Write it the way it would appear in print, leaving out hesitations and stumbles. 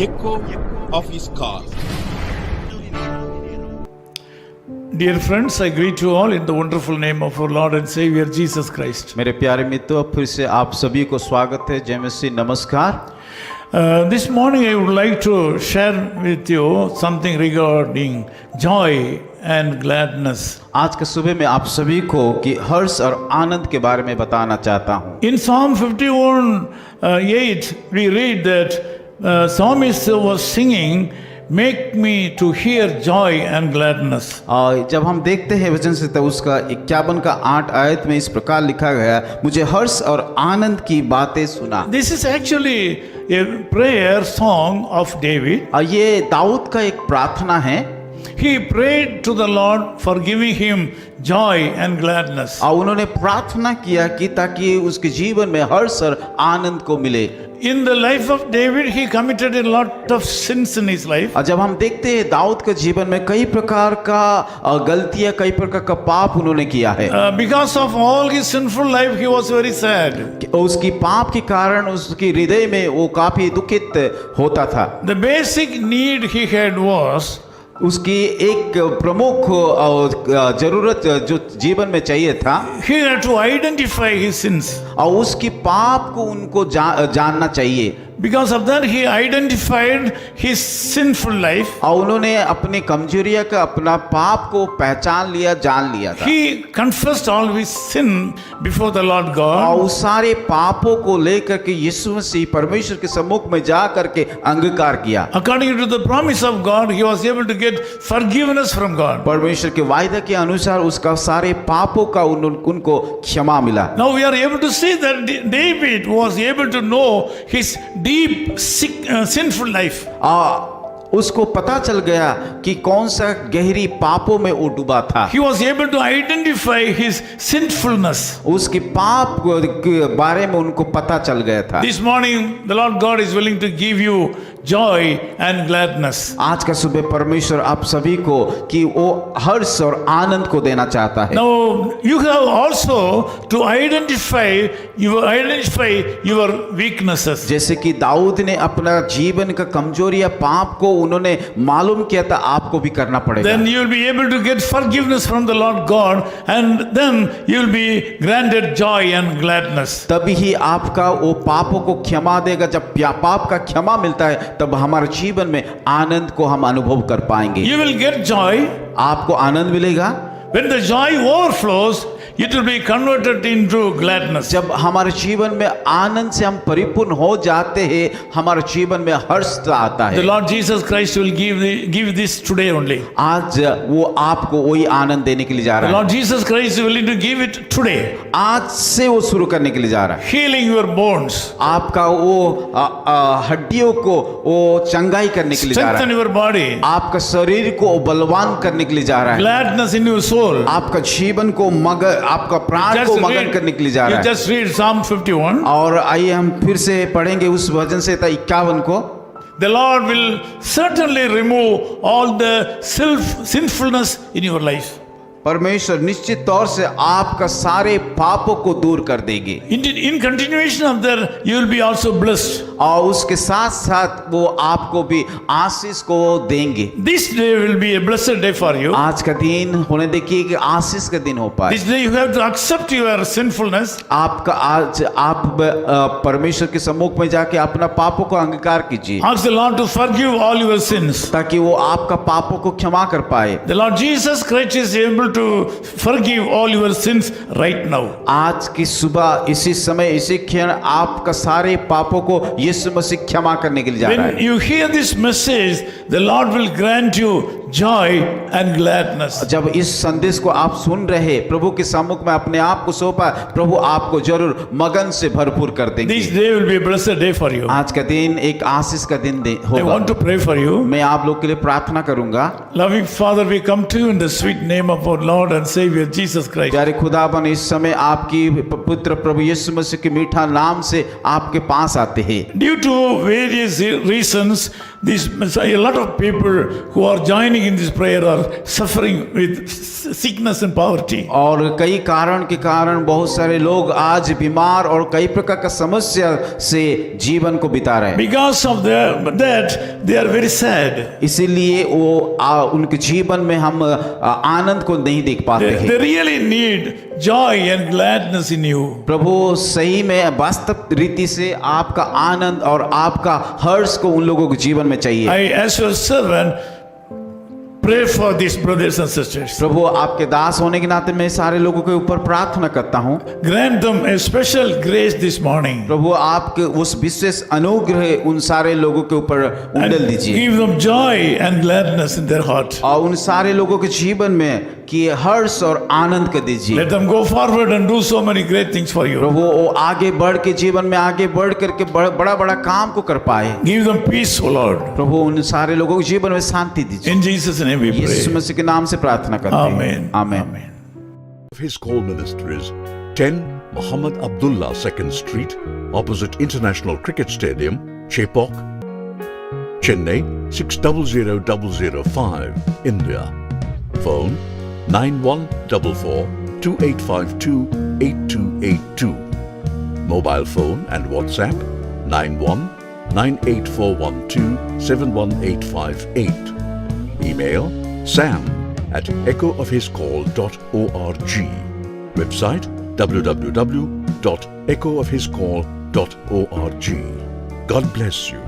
echo of his call. Dear friends, I greet you all in the wonderful name of our Lord and Savior Jesus Christ. मेरे प्यारे मित्रों, फिर से आप सभी को स्वागत है। जय मसीह, नमस्कार। This morning I would like to share with you something regarding joy and gladness. आज के सुबह में आप सभी को कि हर्ष और आनंद के बारे में बताना चाहता हूँ। In Psalm 51:8 we read that psalmist was singing, "Make me to hear joy and gladness." जब हम देखते हैं वचन से तो उसका 51 का 8 आयत में इस प्रकार लिखा गया, मुझे हर्ष और आनंद की बातें सुना। This is actually a prayer song of David. ये दाऊद का एक प्रार्थना है। He prayed to the Lord for giving him joy and gladness. और उन्होंने प्रार्थना किया कि ताकि उसके जीवन में हर्ष और आनंद को मिले। In the life of David, he committed a lot of sins in his life. और जब हम देखते हैं दाऊद के जीवन में कई प्रकार का गलतियां, कई प्रकार का पाप उन्होंने किया है। Because of all his sinful life, he was very sad. उसकी पाप के कारण उसकी हृदय में वो काफी दुखित होता था। The basic need he had was उसकी एक प्रमुख जरूरत जो जीवन में चाहिए था, he had to identify his sins. और उसकी पाप को उनको जानना चाहिए। Because of that, he identified his sinful life. और उन्होंने अपनी कमजोरियां का, अपना पाप को पहचान लिया, जान लिया था। He confessed all his sin before the Lord God. और उस सारे पापों को लेकर के यीशु मसीह परमेश्वर के सम्मुख में जा करके अंगीकार किया। According to the promise of God, he was able to get forgiveness from God. परमेश्वर के वायदे के अनुसार उसका सारे पापों का उनको क्षमा मिला। Now we are able to see that David was able to know his deep sinful life. उसको पता चल गया कि कौन सा गहरी पापों में वो डूबा था। He was able to identify his sinfulness. उसके पाप के बारे में उनको पता चल गया था। This morning the Lord God is willing to give you joy and gladness. आज का सुबह परमेश्वर आप सभी को कि वो हर्ष और आनंद को देना चाहता है। Now you have also to identify your weaknesses. जैसे कि दाऊद ने अपना जीवन का कमजोरियां, पाप को उन्होंने मालूम किया था, आपको भी करना पड़ेगा। Then you will be able to get forgiveness from the Lord God, and then you will be granted joy and gladness. तभी ही आपका वो पापों को क्षमा देगा। जब पाप का क्षमा मिलता है तब हमारे जीवन में आनंद को हम अनुभव कर पाएंगे। You will get joy. आपको आनंद मिलेगा। When the joy overflows, it will be converted into gladness. जब हमारे जीवन में आनंद से हम परिपूर्ण हो जाते हैं, हमारे जीवन में हर्ष आता है। The Lord Jesus Christ will give this today only. आज वो आपको वही आनंद देने के लिए जा The रहा है। Lord Jesus Christ is willing to give it today. आज से वो शुरू करने के लिए जा रहा है। Healing your bones. आपका वो हड्डियों को वो चंगाई करने के लिए जा रहा Strengthen है। your body. आपका शरीर को बलवान करने के लिए जा रहा है। Gladness in your soul. आपका जीवन को आपका प्राण को मगन करने के लिए जा रहा है। You just read Psalm 51. और आइए हम फिर से पढ़ेंगे उस वचन से 51 को। The Lord will certainly remove all the sinfulness in your life. परमेश्वर निश्चित तौर से आपका सारे पापों को दूर कर देंगे। In continuation of that, you will be also blessed. और उसके साथ साथ वो आपको भी आशीष को देंगे। This day will be a blessed day for you. आज का दिन होने देखिए कि आशीष का दिन हो पाए। This day you have to accept your sinfulness. आपका आज आप परमेश्वर के सम्मुख में जाके अपना पापों को अंगीकार कीजिए। Ask the Lord to forgive all your sins. ताकि वो आपका पापों को क्षमा कर पाए। The Lord Jesus Christ is able to forgive all your sins right now. आज की सुबह इसी समय इसी क्षण आपका सारे पापों को यीशु मसीह क्षमा करने के लिए जा रहा है। When you hear this message, the Lord will grant you joy and gladness. जब इस संदेश को आप सुन रहे, प्रभु के सम्मुख में अपने आप को सौंपा, प्रभु आपको जरूर मगन से भरपूर कर देंगे। This day will be a blessed day for you. आज का दिन एक आशीष का दिन होगा। I want to pray for you. मैं आप लोग के लिए प्रार्थना करूंगा। Loving Father, we come to you in the sweet name of our Lord and Savior Jesus Christ. प्यारे खुदावन, इस समय आपकी पुत्र प्रभु यीशु मसीह के मीठा नाम से आपके पास आते हैं। Due to various reasons, a lot of people who are joining in this prayer are suffering with sickness and poverty. और कई कारण के कारण बहुत सारे लोग आज बीमार और कई प्रकार का समस्या से जीवन को बिता रहे हैं। Because of that, they are very sad. इसीलिए वो उनके जीवन में हम आनंद को नहीं देख पाते They हैं। really need joy and gladness in you. प्रभु सही में वास्तव रीति से आपका आनंद और आपका हर्ष को उन लोगों के जीवन में चाहिए। I, as your servant, pray for these brothers and sisters. प्रभु आपके दास होने के नाते मैं सारे लोगों के ऊपर प्रार्थना करता हूँ। Grant them a special grace this morning. प्रभु आपके उस विशेष अनुग्रह उन सारे लोगों के ऊपर And उंडेल दीजिए give them joy and gladness in their heart. और उन सारे लोगों के जीवन में कि हर्ष और आनंद कर दीजिए। Let them go forward and do so many great things for you. प्रभु वो आगे बढ़ के जीवन में आगे बढ़ करके बड़ा बड़ा काम को कर पाए। Give them peace, O Lord. प्रभु उन सारे लोगों के जीवन में शांति दीजिए। In Jesus' name we Yeshu pray. मसीह के नाम से प्रार्थना करते हैं। Amen. आमीन। His call ministries 10 Muhammad Abdullah 2nd Street, opposite International Cricket Stadium, Chepauk, Chennai 600005, India. Phone 9144-2852-8282. Mobile phone and WhatsApp 91-98412-71858. Email sam@echoofhiscall.org. Website www.echoofhiscall.org. God bless you.